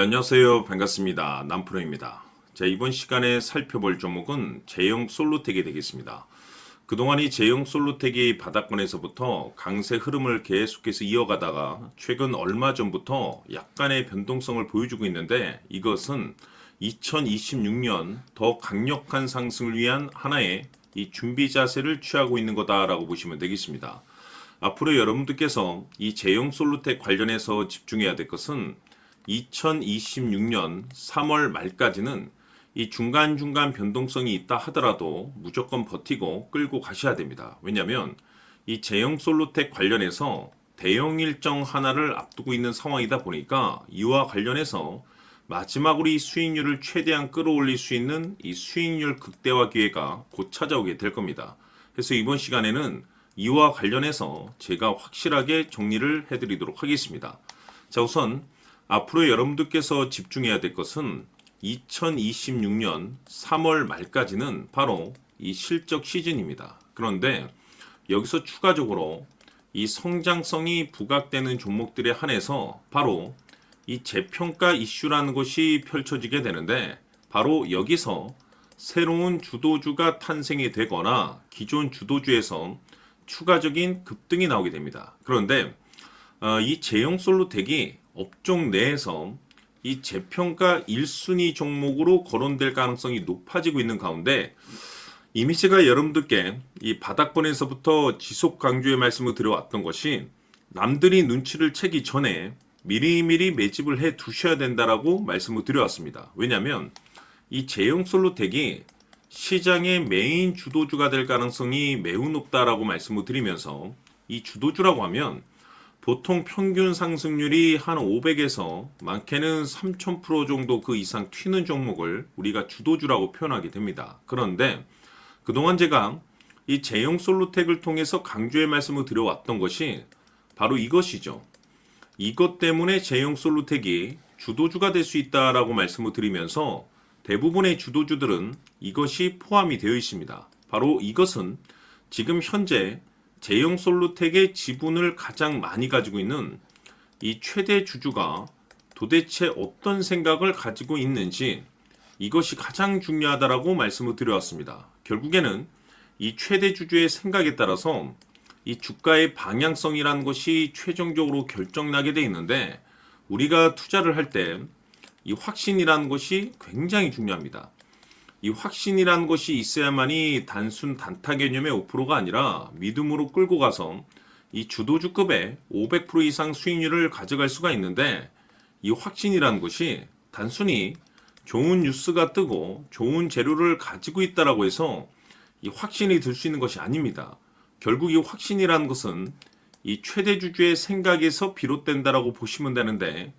안녕하세요. 반갑습니다. 남프로입니다. 자, 이번 시간에 살펴볼 종목은 제형 솔루텍이 되겠습니다. 그동안 이 제형 솔루텍이 바닥권에서부터 강세 흐름을 계속해서 이어가다가 최근 얼마 전부터 약간의 변동성을 보여주고 있는데, 이것은 2026년 더 강력한 상승을 위한 하나의 이 준비 자세를 취하고 있는 거다라고 보시면 되겠습니다. 앞으로 여러분들께서 이 제형 솔루텍 관련해서 집중해야 될 것은 2026년 3월 말까지는 이 중간중간 변동성이 있다 하더라도 무조건 버티고 끌고 가셔야 됩니다. 왜냐하면 이 제형 솔루텍 관련해서 대형 일정 하나를 앞두고 있는 상황이다 보니까 이와 관련해서 마지막으로 이 수익률을 최대한 끌어올릴 수 있는 이 수익률 극대화 기회가 곧 찾아오게 될 겁니다. 그래서 이번 시간에는 이와 관련해서 제가 확실하게 정리를 해드리도록 하겠습니다. 자, 우선 앞으로 여러분들께서 집중해야 될 것은 2026년 3월 말까지는 바로 이 실적 시즌입니다. 그런데 여기서 추가적으로 이 성장성이 부각되는 종목들에 한해서 바로 이 재평가 이슈라는 것이 펼쳐지게 되는데, 바로 여기서 새로운 주도주가 탄생이 되거나 기존 주도주에서 추가적인 급등이 나오게 됩니다. 그런데 이 제형 솔루텍이 업종 내에서 이 재평가 1순위 종목으로 거론될 가능성이 높아지고 있는 가운데, 이미 제가 여러분들께 이 바닥권에서부터 지속 강조의 말씀을 드려왔던 것이, 남들이 눈치를 채기 전에 미리미리 매집을 해 두셔야 된다라고 말씀을 드려왔습니다. 왜냐하면 이 제형 솔루텍이 시장의 메인 주도주가 될 가능성이 매우 높다라고 말씀을 드리면서, 이 주도주라고 하면 보통 평균 상승률이 한 500에서 많게는 3000% 정도 그 이상 튀는 종목을 우리가 주도주라고 표현하게 됩니다. 그런데 그동안 제가 이 제형 솔루텍을 통해서 강조의 말씀을 드려왔던 것이 바로 이것이죠. 이것 때문에 제형 솔루텍이 주도주가 될 수 있다라고 말씀을 드리면서 대부분의 주도주들은 이것이 포함이 되어 있습니다. 바로 이것은 지금 현재 제형 솔루텍의 지분을 가장 많이 가지고 있는 이 최대 주주가 도대체 어떤 생각을 가지고 있는지, 이것이 가장 중요하다라고 말씀을 드려왔습니다. 결국에는 이 최대 주주의 생각에 따라서 이 주가의 방향성이라는 것이 최종적으로 결정나게 되어 있는데, 우리가 투자를 할 때 이 확신이라는 것이 굉장히 중요합니다. 이 확신이라는 것이 있어야만이 단순 단타 개념의 5%가 아니라 믿음으로 끌고 가서 이 주도주급의 500% 이상 수익률을 가져갈 수가 있는데, 이 확신이라는 것이 단순히 좋은 뉴스가 뜨고 좋은 재료를 가지고 있다라고 해서 이 확신이 들 수 있는 것이 아닙니다. 결국 이 확신이라는 것은 이 최대 주주의 생각에서 비롯된다라고 보시면 되는데,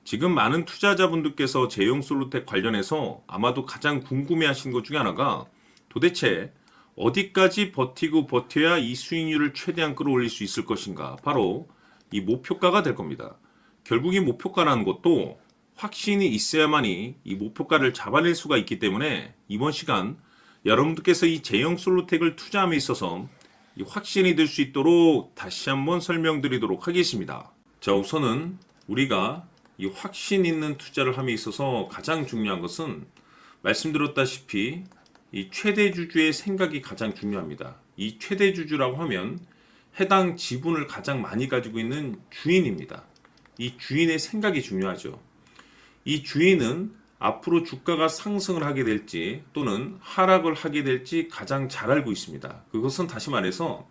지금 많은 투자자분들께서 제형 솔루텍 관련해서 아마도 가장 궁금해하시는 것 중에 하나가, 도대체 어디까지 버티고 버텨야 이 수익률을 최대한 끌어올릴 수 있을 것인가, 바로 이 목표가가 될 겁니다. 결국 이 목표가라는 것도 확신이 있어야만이 이 목표가를 잡아낼 수가 있기 때문에, 이번 시간 여러분들께서 이 제형 솔루텍을 투자함에 있어서 이 확신이 될 수 있도록 다시 한번 설명드리도록 하겠습니다. 자, 우선은 우리가 이 확신 있는 투자를 함에 있어서 가장 중요한 것은, 말씀드렸다시피 이 최대 주주의 생각이 가장 중요합니다. 이 최대 주주라고 하면 해당 지분을 가장 많이 가지고 있는 주인입니다. 이 주인의 생각이 중요하죠. 이 주인은 앞으로 주가가 상승을 하게 될지 또는 하락을 하게 될지 가장 잘 알고 있습니다. 그것은 다시 말해서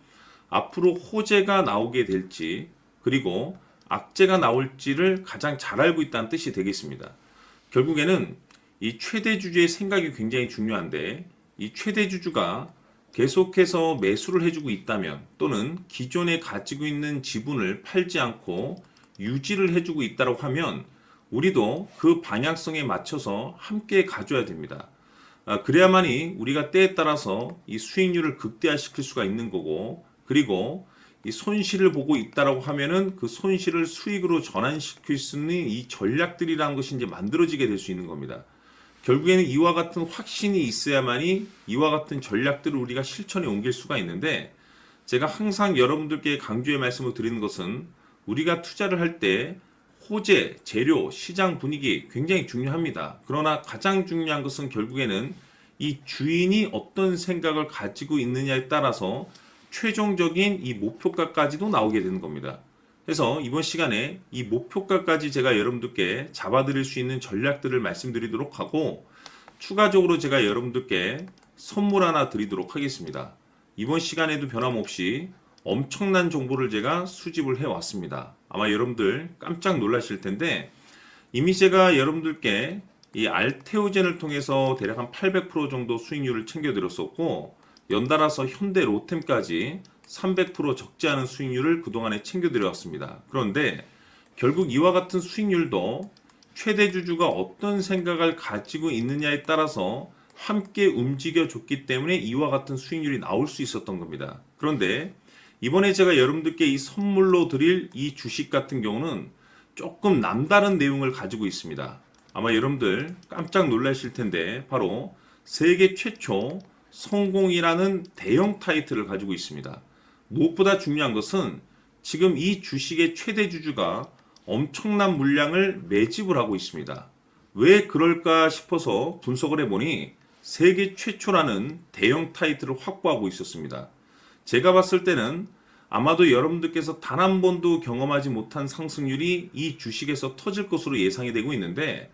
앞으로 호재가 나오게 될지 그리고 악재가 나올지를 가장 잘 알고 있다는 뜻이 되겠습니다. 결국에는 이 최대 주주의 생각이 굉장히 중요한데, 이 최대 주주가 계속해서 매수를 해주고 있다면 또는 기존에 가지고 있는 지분을 팔지 않고 유지를 해주고 있다고 하면 우리도 그 방향성에 맞춰서 함께 가져야 됩니다. 그래야만이 우리가 때에 따라서 이 수익률을 극대화시킬 수가 있는 거고, 그리고 이 손실을 보고 있다라고 하면은 그 손실을 수익으로 전환시킬 수 있는 이 전략들이라는 것이 이제 만들어지게 될 수 있는 겁니다. 결국에는 이와 같은 확신이 있어야만이 이와 같은 전략들을 우리가 실천에 옮길 수가 있는데, 제가 항상 여러분들께 강조의 말씀을 드리는 것은, 우리가 투자를 할 때 소재, 재료, 시장 분위기 굉장히 중요합니다. 그러나 가장 중요한 것은 결국에는 이 주인이 어떤 생각을 가지고 있느냐에 따라서 최종적인 이 목표가까지도 나오게 되는 겁니다. 그래서 이번 시간에 이 목표가까지 제가 여러분들께 잡아드릴 수 있는 전략들을 말씀드리도록 하고, 추가적으로 제가 여러분들께 선물 하나 드리도록 하겠습니다. 이번 시간에도 변함없이 엄청난 정보를 제가 수집을 해왔습니다. 아마 여러분들 깜짝 놀라실 텐데, 이미 제가 여러분들께 이 알테오젠을 통해서 대략 한 800% 정도 수익률을 챙겨드렸었고, 연달아서 현대 로템까지 300% 적지 않은 수익률을 그동안에 챙겨드려왔습니다. 그런데 결국 이와 같은 수익률도 최대 주주가 어떤 생각을 가지고 있느냐에 따라서 함께 움직여줬기 때문에 이와 같은 수익률이 나올 수 있었던 겁니다. 그런데 이번에 제가 여러분들께 이 선물로 드릴 이 주식 같은 경우는 조금 남다른 내용을 가지고 있습니다. 아마 여러분들 깜짝 놀라실 텐데, 바로 세계 최초 성공이라는 대형 타이틀을 가지고 있습니다. 무엇보다 중요한 것은 지금 이 주식의 최대 주주가 엄청난 물량을 매집을 하고 있습니다. 왜 그럴까 싶어서 분석을 해보니 세계 최초라는 대형 타이틀을 확보하고 있었습니다. 제가 봤을 때는 아마도 여러분들께서 단 한 번도 경험하지 못한 상승률이 이 주식에서 터질 것으로 예상이 되고 있는데,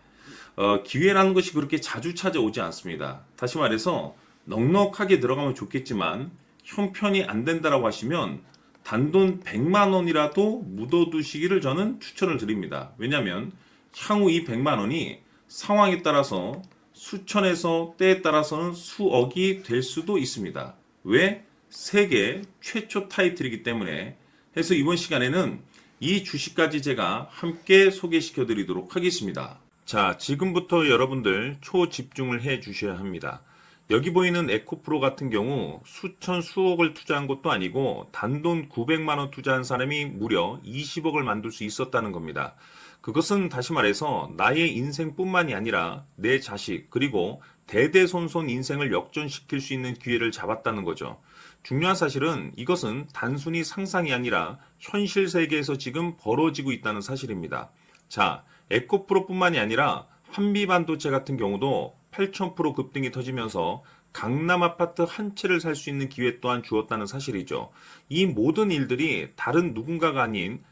기회라는 것이 그렇게 자주 찾아오지 않습니다. 다시 말해서 넉넉하게 들어가면 좋겠지만 형편이 안 된다라고 하시면 단돈 100만 원이라도 묻어두시기를 저는 추천을 드립니다. 왜냐하면 향후 이 100만 원이 상황에 따라서 수천에서 때에 따라서는 수억이 될 수도 있습니다. 왜? 세계 최초 타이틀이기 때문에. 해서 이번 시간에는 이 주식까지 제가 함께 소개시켜 드리도록 하겠습니다. 자, 지금부터 여러분들 초집중을 해 주셔야 합니다. 여기 보이는 에코프로 같은 경우 수천 수억을 투자한 것도 아니고 단돈 900만 원 투자한 사람이 무려 20억을 만들 수 있었다는 겁니다. 그것은 다시 말해서 나의 인생뿐만이 아니라 내 자식 그리고 대대손손 인생을 역전시킬 수 있는 기회를 잡았다는 거죠. 중요한 사실은 이것은 단순히 상상이 아니라 현실 세계에서 지금 벌어지고 있다는 사실입니다. 자, 에코프로뿐만이 아니라 한미반도체 같은 경우도 8,000% 급등이 터지면서 강남 아파트 한 채를 살 수 있는 기회 또한 주었다는 사실이죠. 이 모든 일들이 다른 누군가가 아닌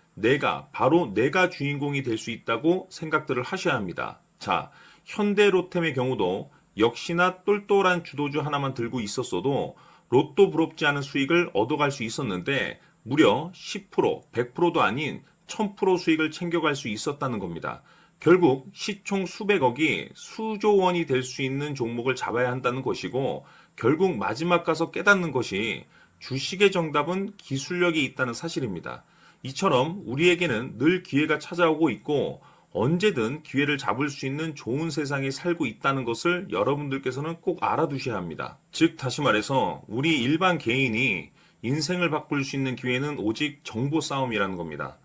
바로 내가 주인공이 될 수 있다고 생각들을 하셔야 합니다. 자, 현대로템의 경우도 역시나 똘똘한 주도주 하나만 들고 있었어도 로또 부럽지 않은 수익을 얻어갈 수 있었는데 무려 10%, 100%도 아닌 1000% 수익을 챙겨갈 수 있었다는 겁니다. 결국 시총 수백억이 수조 원이 될 수 있는 종목을 잡아야 한다는 것이고, 결국 마지막 가서 깨닫는 것이 주식의 정답은 기술력이 있다는 사실입니다. 이처럼 우리에게는 늘 기회가 찾아오고 있고 언제든 기회를 잡을 수 있는 좋은 세상에 살고 있다는 것을 여러분들께서는 꼭 알아두셔야 합니다. 즉 다시 말해서 우리 일반 개인이 인생을 바꿀 수 있는 기회는 오직 정보 싸움이라는 겁니다.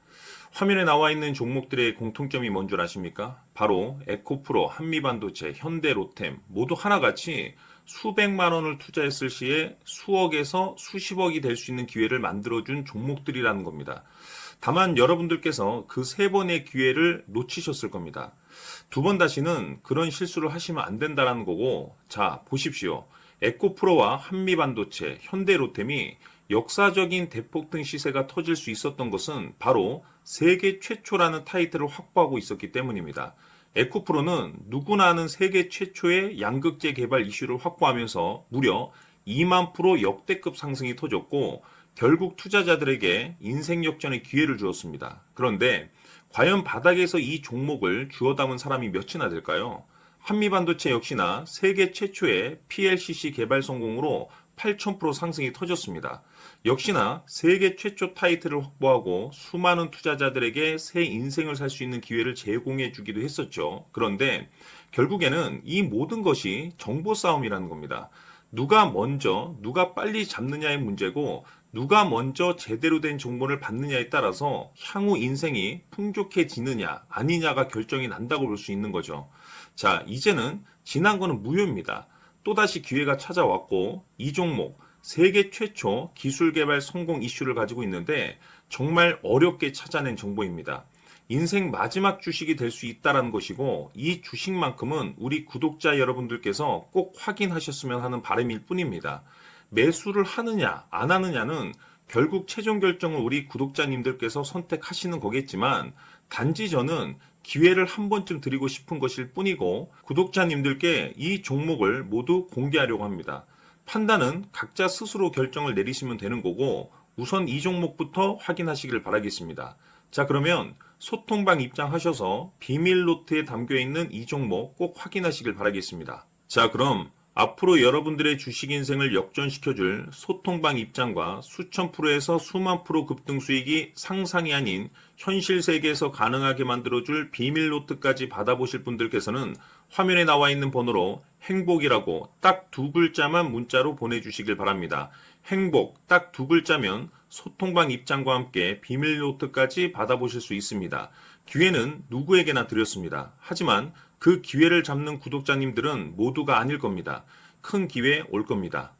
화면에 나와 있는 종목들의 공통점이 뭔 줄 아십니까? 바로 에코프로, 한미반도체, 현대로템 모두 하나같이 수백만 원을 투자했을 시에 수억에서 수십억이 될 수 있는 기회를 만들어준 종목들이라는 겁니다. 다만 여러분들께서 그 세 번의 기회를 놓치셨을 겁니다. 두 번 다시는 그런 실수를 하시면 안 된다는 거고, 자 보십시오. 에코프로와 한미반도체, 현대로템이 역사적인 대폭등 시세가 터질 수 있었던 것은 바로 세계 최초라는 타이틀을 확보하고 있었기 때문입니다. 에코프로는 누구나 아는 세계 최초의 양극재 개발 이슈를 확보하면서 무려 2만 프로 역대급 상승이 터졌고 결국 투자자들에게 인생 역전의 기회를 주었습니다. 그런데 과연 바닥에서 이 종목을 주워 담은 사람이 몇이나 될까요? 한미반도체 역시나 세계 최초의 PLCC 개발 성공으로 8,000% 상승이 터졌습니다. 역시나 세계 최초 타이틀을 확보하고 수많은 투자자들에게 새 인생을 살 수 있는 기회를 제공해 주기도 했었죠. 그런데 결국에는 이 모든 것이 정보 싸움이라는 겁니다. 누가 먼저, 누가 빨리 잡느냐의 문제고 누가 먼저 제대로 된 정보를 받느냐에 따라서 향후 인생이 풍족해지느냐 아니냐가 결정이 난다고 볼 수 있는 거죠. 자, 이제는 지난 거는 무효입니다. 또다시 기회가 찾아왔고 이 종목 세계 최초 기술 개발 성공 이슈를 가지고 있는데 정말 어렵게 찾아낸 정보입니다. 인생 마지막 주식이 될 수 있다라는 것이고 이 주식만큼은 우리 구독자 여러분들께서 꼭 확인하셨으면 하는 바람일 뿐입니다. 매수를 하느냐 안 하느냐는 결국 최종 결정을 우리 구독자님들께서 선택하시는 거겠지만 단지 저는 기회를 한 번쯤 드리고 싶은 것일 뿐이고 구독자님들께 이 종목을 모두 공개하려고 합니다. 판단은 각자 스스로 결정을 내리시면 되는 거고 우선 이 종목부터 확인하시길 바라겠습니다. 자, 그러면 소통방 입장하셔서 비밀 노트에 담겨 있는 이 종목 꼭 확인하시길 바라겠습니다. 자, 그럼 앞으로 여러분들의 주식 인생을 역전시켜줄 소통방 입장과 수천 프로에서 수만 프로 급등 수익이 상상이 아닌 현실 세계에서 가능하게 만들어줄 비밀 노트까지 받아보실 분들께서는 화면에 나와 있는 번호로 행복이라고 딱 두 글자만 문자로 보내주시길 바랍니다. 행복 딱 두 글자면 소통방 입장과 함께 비밀 노트까지 받아보실 수 있습니다. 기회는 누구에게나 드렸습니다. 하지만 그 기회를 잡는 구독자님들은 모두가 아닐 겁니다. 큰 기회 올 겁니다.